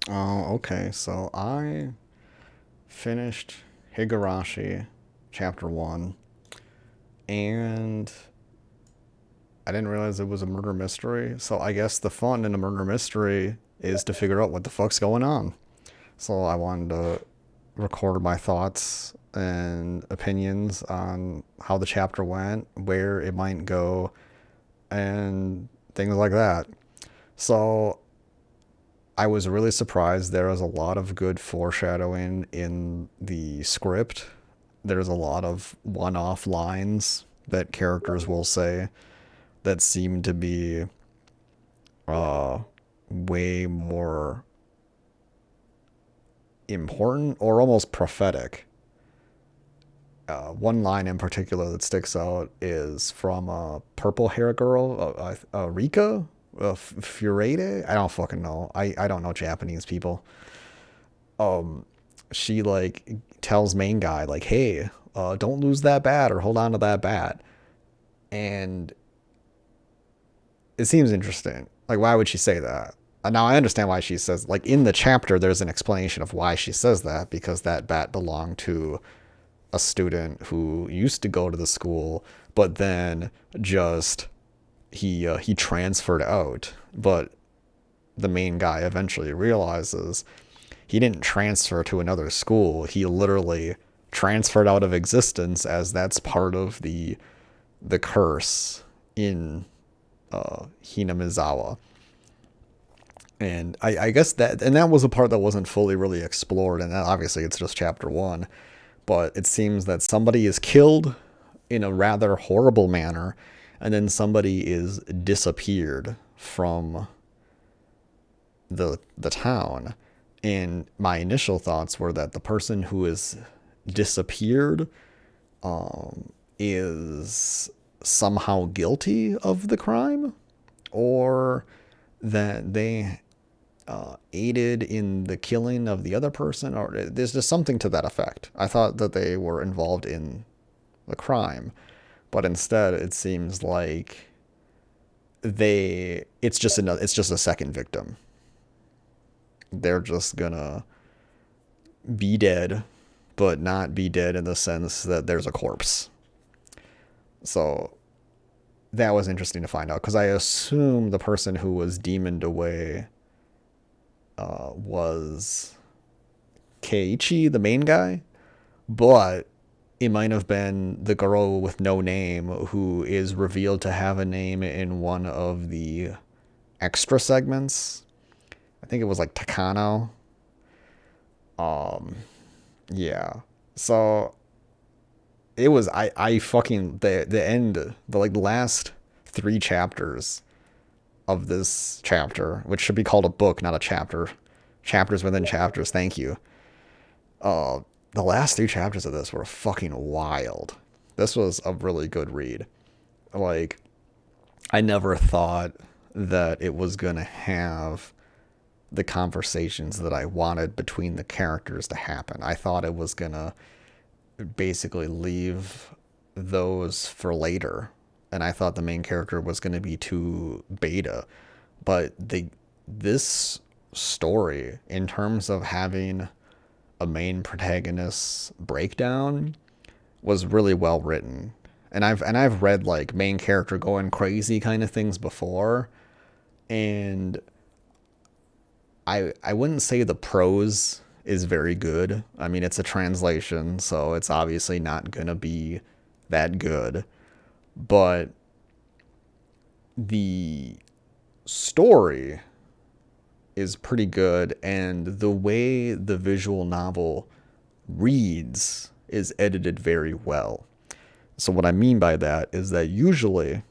Oh, okay. So I finished Higurashi chapter 1, and I didn't realize it was a murder mystery. So I guess the fun in a murder mystery is to figure out what the fuck's going on. So I wanted to record my thoughts and opinions on how the chapter went, where it might go, and things like that. So I was really surprised. There was a lot of good foreshadowing in the script. There's a lot of one off lines that characters will say that seem to be uh, way more important or almost prophetic. One line in particular that sticks out is from a purple hair girl, Rika, Furede. I don't fucking know. I don't know Japanese people. She like tells main guy like, "Hey, don't lose that bat or hold on to that bat," and it seems interesting. Like, why would she say that? Now I understand why she says like in the chapter. There's an explanation of why she says that because that bat belonged to a student who used to go to the school, but then just he transferred out. But the main guy eventually realizes he didn't transfer to another school. He literally transferred out of existence as that's part of the curse in Hinamizawa. And I guess that was a part that wasn't fully really explored, and that, obviously it's just chapter one. But it seems that somebody is killed in a rather horrible manner, and then somebody is disappeared from the town. And my initial thoughts were that the person who is disappeared is somehow guilty of the crime, or that they aided in the killing of the other person, or there's just something to that effect. I thought that they were involved in the crime, but instead it seems like it's just a second victim. They're just gonna be dead, but not be dead in the sense that there's a corpse. So that was interesting to find out because I assume the person who was demoned away was Keiichi, the main guy, but it might have been the girl with no name who is revealed to have a name in one of the extra segments. I think it was like Takano. Yeah. So it was I fucking the end, the like last three chapters of this chapter, which should be called a book, not a chapter. Chapters within chapters, thank you. The last three chapters of this were fucking wild. This was a really good read. Like, I never thought that it was gonna have the conversations that I wanted between the characters to happen. I thought it was gonna basically leave those for later. And I thought the main character was gonna be too beta. But this story, in terms of having a main protagonist breakdown, was really well written. And I've read like main character going crazy kind of things before, and I wouldn't say the prose is very good. I mean, it's a translation, so it's obviously not going to be that good. But the story is pretty good, and the way the visual novel reads is edited very well. So, what I mean by that is that usually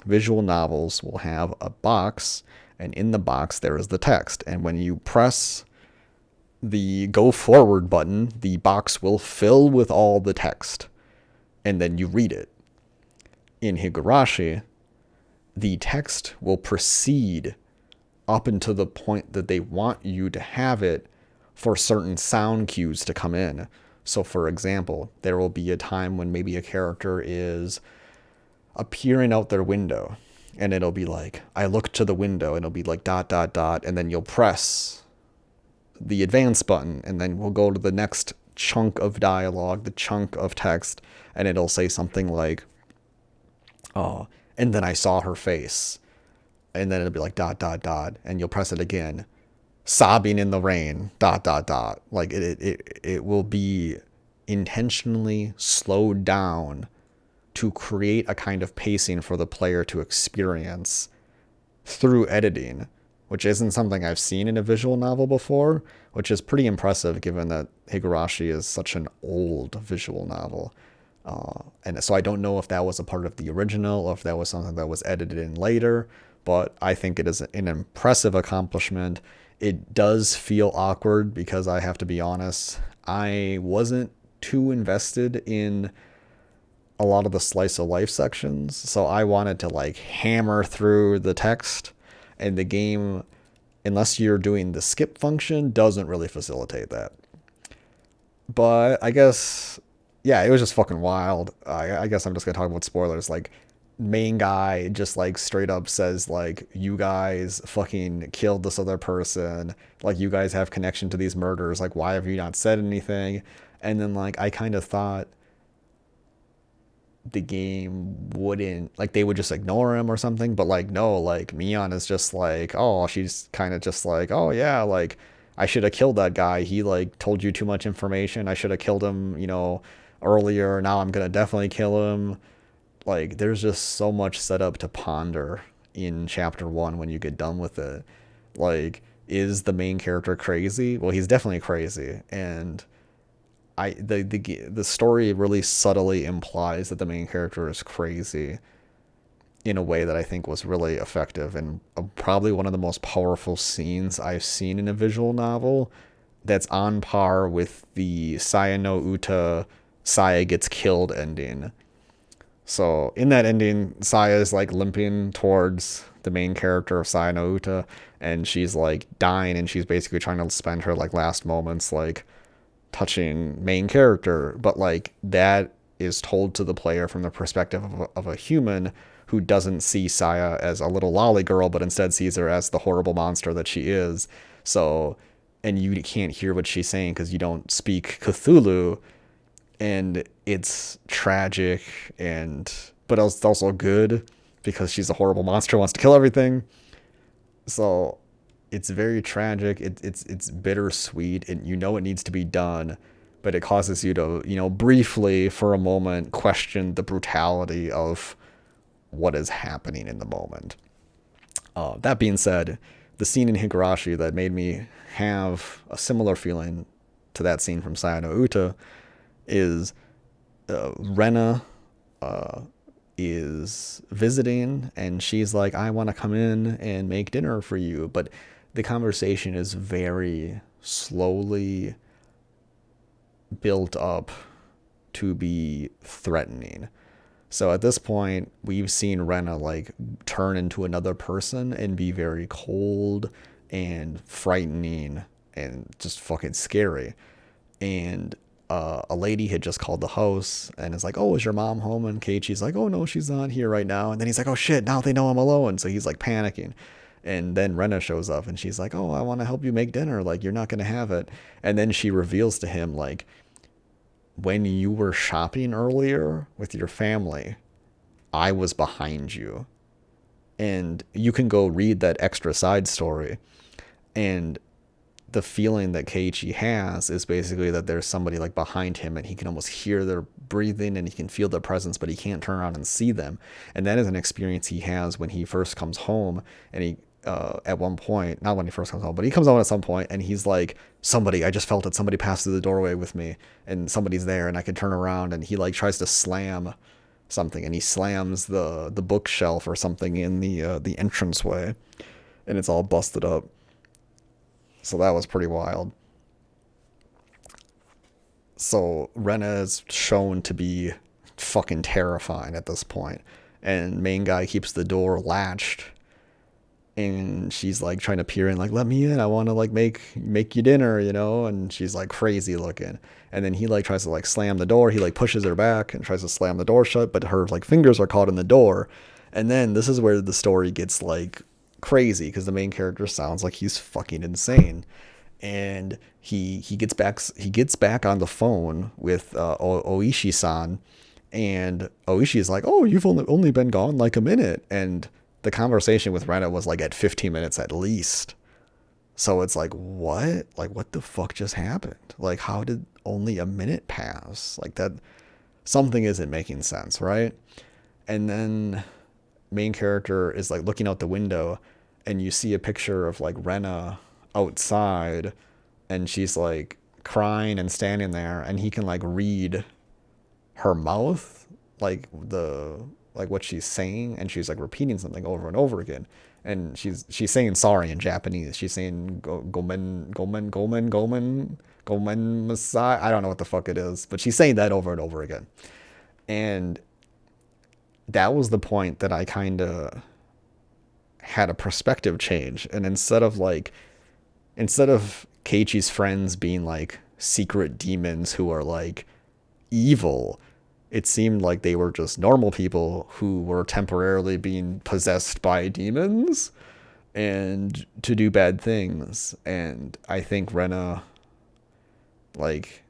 visual novels will have a box, and in the box there is the text. And when you press the go forward button, the box will fill with all the text, and then you read it. In Higurashi, the text will proceed up until the point that they want you to have it for certain sound cues to come in. So, for example, there will be a time when maybe a character is appearing out their window, and it'll be like, I look to the window, and it'll be like dot, dot, dot, and then you'll press the advance button, and then we'll go to the next chunk of dialogue, the chunk of text, and it'll say something like, oh, and then I saw her face. And then it'll be like dot dot dot, and you'll press it again, sobbing in the rain, dot dot dot. Like it will be intentionally slowed down to create a kind of pacing for the player to experience through editing, which isn't something I've seen in a visual novel before, which is pretty impressive given that Higurashi is such an old visual novel. And so I don't know if that was a part of the original or if that was something that was edited in later, but I think it is an impressive accomplishment. It does feel awkward because I have to be honest, I wasn't too invested in a lot of the slice of life sections, so I wanted to like hammer through the text, and the game, unless you're doing the skip function, doesn't really facilitate that. But I guess, yeah, it was just fucking wild. I guess I'm just gonna talk about spoilers. Like, main guy just like straight up says like, you guys fucking killed this other person, like you guys have connection to these murders, like why have you not said anything? And then like I kind of thought the game wouldn't, like they would just ignore him or something, but like no, like Mion is just like, oh, she's kind of just like, oh yeah, like I should have killed that guy, he like told you too much information, I should have killed him, earlier, now I'm gonna definitely kill him. Like there's just so much setup to ponder in chapter 1 when you get done with it. Like, is the main character crazy? Well, he's definitely crazy, and the story really subtly implies that the main character is crazy in a way that I think was really effective, and probably one of the most powerful scenes I've seen in a visual novel, that's on par with the Saya no Uta Saya gets killed ending. So in that ending, Saya is like limping towards the main character of Saya no Uta, and she's like dying, and she's basically trying to spend her like last moments like touching main character, but like that is told to the player from the perspective of a human who doesn't see Saya as a little lolly girl, but instead sees her as the horrible monster that she is. So, and you can't hear what she's saying because you don't speak Cthulhu, and it's tragic, and but it's also good because she's a horrible monster, wants to kill everything. So it's very tragic. It's bittersweet, and it needs to be done, but it causes you to briefly for a moment question the brutality of what is happening in the moment. That being said, the scene in Higurashi that made me have a similar feeling to that scene from Saya no Uta is Rena is visiting, and she's like, I want to come in and make dinner for you, but the conversation is very slowly built up to be threatening. So at this point, we've seen Rena like turn into another person and be very cold and frightening and just fucking scary. And a lady had just called the house and is like, oh, is your mom home? And Keiichi's like, oh no, she's not here right now. And then he's like, oh shit, now they know I'm alone. So he's like panicking. And then Rena shows up and she's like, oh, I want to help you make dinner. Like, you're not going to have it. And then she reveals to him, like, when you were shopping earlier with your family, I was behind you. And you can go read that extra side story. And the feeling that Keiichi has is basically that there's somebody like behind him, and he can almost hear their breathing and he can feel their presence, but he can't turn around and see them. And that is an experience he has when he first comes home, and he at one point, not when he first comes home, but he comes home at some point and he's like, somebody, I just felt it, somebody passed through the doorway with me, and somebody's there, and I can turn around. And he like tries to slam something, and he slams the bookshelf or something in the entranceway, and it's all busted up. So that was pretty wild. So Rena is shown to be fucking terrifying at this point, and main guy keeps the door latched, and she's like trying to peer in, like, let me in, I want to like make you dinner, and she's like crazy looking. And then he like tries to like slam the door, he like pushes her back and tries to slam the door shut, but her like fingers are caught in the door. And then this is where the story gets like crazy, because the main character sounds like he's fucking insane. and he gets back on the phone with Oishi-san, and Oishi is like, "Oh, you've only been gone like a minute," and the conversation with Rena was like at 15 minutes at least. So it's like, what? Like, what the fuck just happened? Like, how did only a minute pass? Like that, something isn't making sense, right? And then main character is like looking out the window, and you see a picture of like Rena outside, and she's like crying and standing there, and he can like read her mouth, like what she's saying, and she's like repeating something over and over again, and she's saying sorry in Japanese. She's saying gomen gomen gomen gomen gomen masai. I don't know what the fuck it is, but she's saying that over and over again. And that was the point that I kind of had a perspective change, and instead of Keiichi's friends being like secret demons who are like evil, it seemed like they were just normal people who were temporarily being possessed by demons and to do bad things. And I think Rena, like,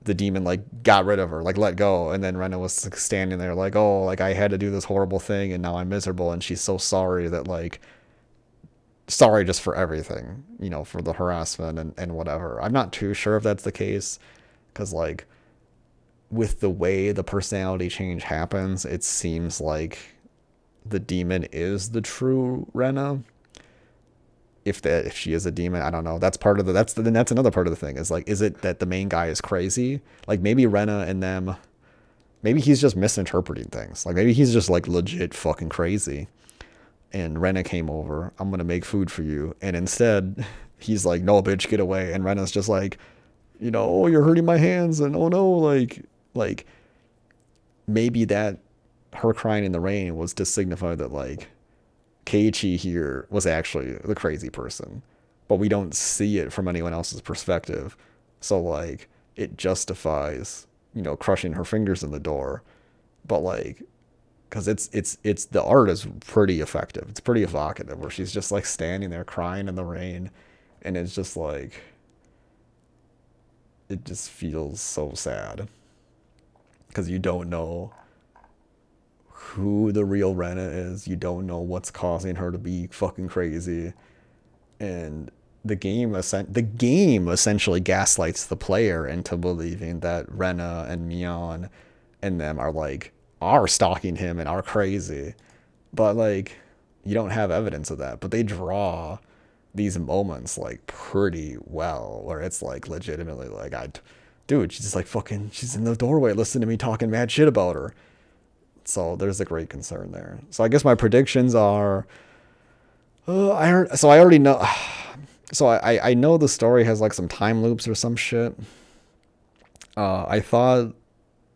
the demon like got rid of her, like let go, and then Rena was like, standing there like, oh, like I had to do this horrible thing and now I'm miserable, and she's so sorry that like sorry just for everything, for the harassment and whatever. I'm not too sure if that's the case, because like with the way the personality change happens, it seems like the demon is the true Rena. If she is a demon, I don't know. That's another part of the thing. Is like, is it that the main guy is crazy? Like maybe Rena and them, maybe he's just misinterpreting things. Like maybe he's just like legit fucking crazy. And Rena came over. I'm gonna make food for you. And instead, he's like, no, bitch, get away. And Rena's just like, oh, you're hurting my hands, and oh no, like maybe that her crying in the rain was to signify that like Keiichi here was actually the crazy person, but we don't see it from anyone else's perspective. So like it justifies, crushing her fingers in the door. But like, because it's the art is pretty effective. It's pretty evocative, where she's just like standing there crying in the rain, and it's just like it just feels so sad because you don't know who the real Rena is. You don't know what's causing her to be fucking crazy, and the game essentially gaslights the player into believing that Rena and Mion and them are stalking him and are crazy. But like you don't have evidence of that. But they draw these moments like pretty well, where it's like legitimately like, dude, she's just like fucking, she's in the doorway listening to me talking mad shit about her. So there's a great concern there. So I guess my predictions are, I already know. So I know the story has like some time loops or some shit. I thought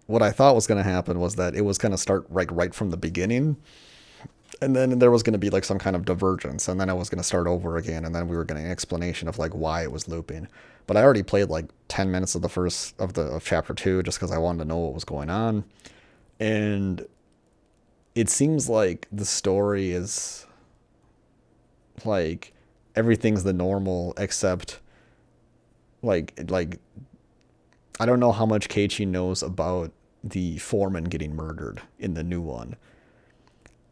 what I thought was going to happen was that it was going to start right from the beginning, and then there was going to be like some kind of divergence, and then it was going to start over again, and then we were getting an explanation of like why it was looping. But I already played like 10 minutes of the first of chapter 2 just because I wanted to know what was going on, and it seems like the story is like everything's the normal except like I don't know how much Keiichi knows about the foreman getting murdered in the new one.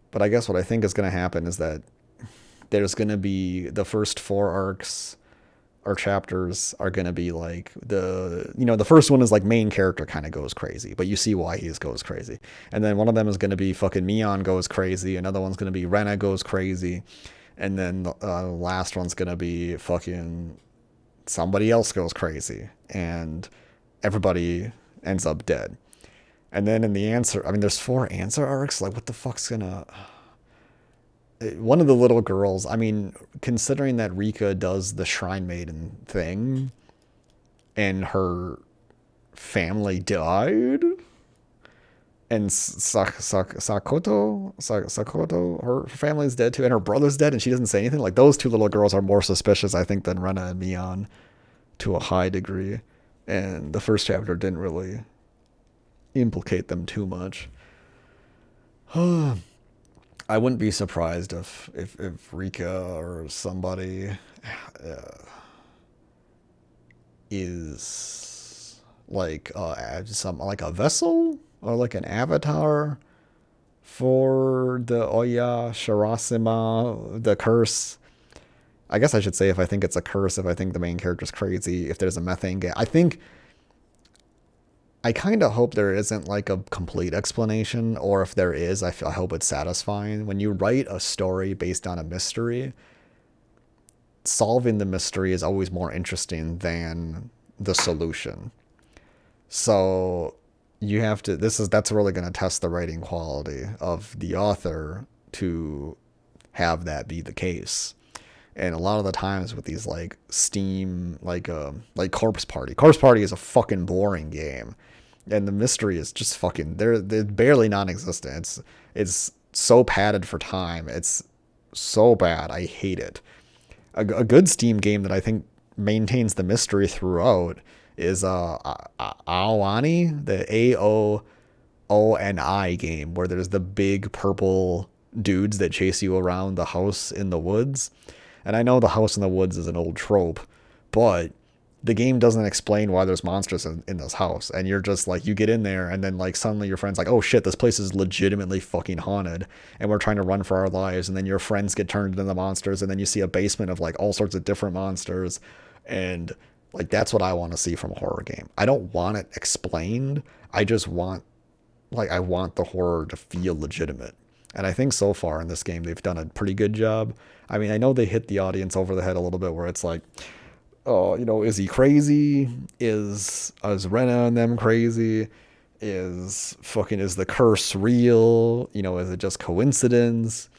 But I guess what I think is going to happen is that there's going to be the first 4 arcs or chapters are going to be like the first one is like main character kind of goes crazy, but you see why he goes crazy. And then one of them is going to be fucking Mion goes crazy. Another one's going to be Rena goes crazy. And then the last one's going to be fucking somebody else goes crazy. And everybody ends up dead. And then in the answer, I mean, there's 4 answer arcs. Like, what the fuck's gonna... One of the little girls, I mean, considering that Rika does the Shrine Maiden thing, and her family died, and Sakoto, her family's dead too, and her brother's dead, and she doesn't say anything. Like, those 2 little girls are more suspicious, I think, than Rena and Mion to a high degree. And the first chapter didn't really implicate them too much. I wouldn't be surprised if Rika or somebody is like some like a vessel or like an avatar for the Oya Shirasima, the curse. I guess I should say if I think it's a curse, if I think the main character's crazy, if there's a methane gas. I kind of hope there isn't like a complete explanation, or if there is, I hope it's satisfying. When you write a story based on a mystery, solving the mystery is always more interesting than the solution. So you have to, that's really going to test the writing quality of the author to have that be the case. And a lot of the times with these like Steam, like Corpse Party is a fucking boring game, and the mystery is just fucking they're barely non-existent. It's so padded for time. It's so bad. I hate it. A good Steam game that I think maintains the mystery throughout is Aoani, the AOONI game, where there's the big purple dudes that chase you around the house in the woods. And I know the house in the woods is an old trope, but the game doesn't explain why there's monsters in this house. And you're just like, you get in there and then like suddenly your friend's like, oh shit, this place is legitimately fucking haunted. And we're trying to run for our lives. And then your friends get turned into monsters. And then you see a basement of like all sorts of different monsters. And like, that's what I want to see from a horror game. I don't want it explained. I just want, I want the horror to feel legitimate. And I think so far in this game, they've done a pretty good job. I mean, I know they hit the audience over the head a little bit where it's like, oh, is he crazy? Is Rena and them crazy? Is the curse real? Is it just coincidence?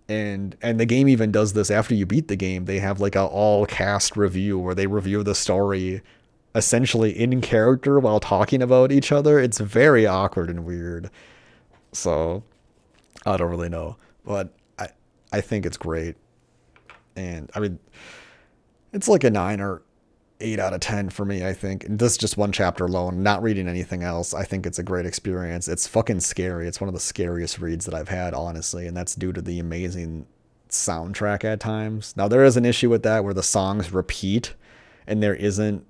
And the game even does this after you beat the game. They have like a all cast review where they review the story essentially in character while talking about each other. It's very awkward and weird. So I don't really know, but I think it's great. And I mean, it's like a 9 or 8 out of 10 for me, I think. And this is just one chapter alone, not reading anything else. I think it's a great experience. It's fucking scary. It's one of the scariest reads that I've had, honestly. And that's due to the amazing soundtrack at times. Now, there is an issue with that where the songs repeat and there isn't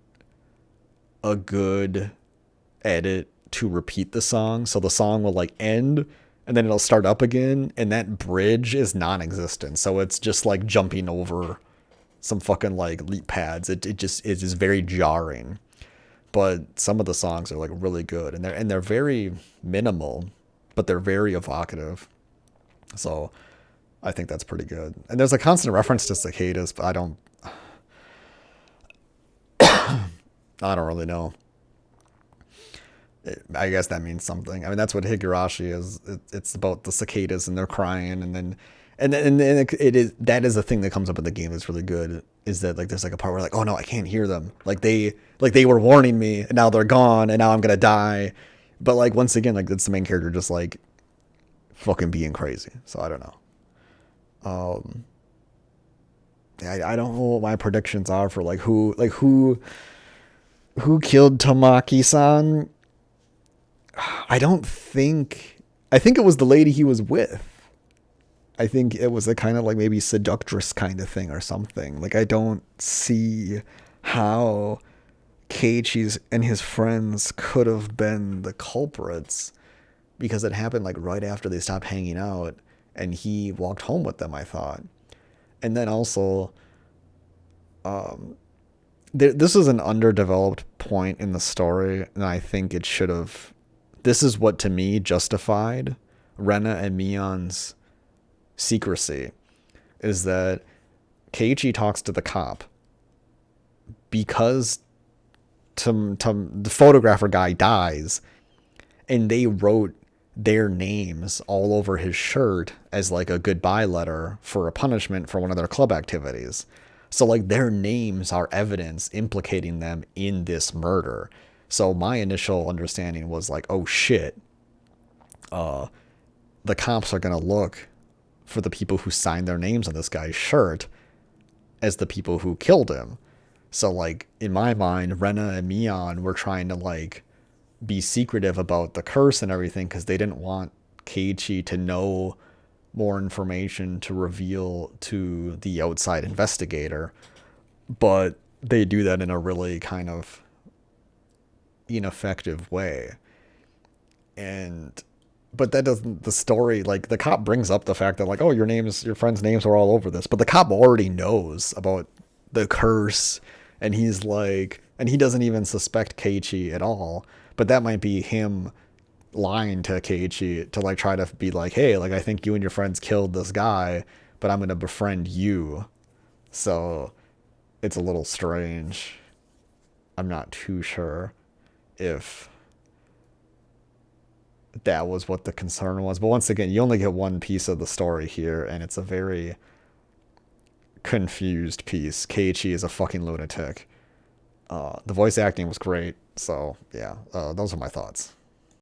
a good edit to repeat the song. So the song will like end and then it'll start up again. And that bridge is non-existent. So it's just like jumping over some fucking like leap pads. It is very jarring, but some of the songs are like really good, and they're very minimal, but they're very evocative. So I think that's pretty good. And there's a constant reference to cicadas, but I don't really know. I guess that means something. I mean, that's what Higurashi is. It's about the cicadas and they're crying, and then it is, that is the thing that comes up in the game that's really good, is that like there's like a part where like, oh no, I can't hear them. Like they were warning me and now they're gone and now I'm gonna die. But like once again, like it's the main character just like fucking being crazy. So I don't know. I don't know what my predictions are for like who killed Tamaki-san. I think it was the lady he was with. I think it was a kind of like maybe seductress kind of thing or something. Like I don't see how Keiichi's and his friends could have been the culprits, because it happened like right after they stopped hanging out and he walked home with them, I thought. And then also, this is an underdeveloped point in the story, and I think it should have. This is what to me justified Rena and Mion's secrecy, is that Keiichi talks to the cop because the photographer guy dies, and they wrote their names all over his shirt as like a goodbye letter for a punishment for one of their club activities. So like their names are evidence implicating them in this murder. So my initial understanding was like, oh shit, the cops are going to look for the people who signed their names on this guy's shirt as the people who killed him. So like in my mind, Rena and Mion were trying to like be secretive about the curse and everything because they didn't want Keiichi to know more information to reveal to the outside investigator. But they do that in a really kind of ineffective way. And but that doesn't, the story, like the cop brings up the fact that like, oh, your friend's names are all over this, but the cop already knows about the curse, and he's like, and he doesn't even suspect Keiichi at all, but that might be him lying to Keiichi to like try to be like, hey, like I think you and your friends killed this guy, but I'm gonna befriend you. So it's a little strange. I'm not too sure if that was what the concern was. But once again, you only get one piece of the story here, and it's a very confused piece. Keiichi is a fucking lunatic. The voice acting was great. So, yeah, those are my thoughts.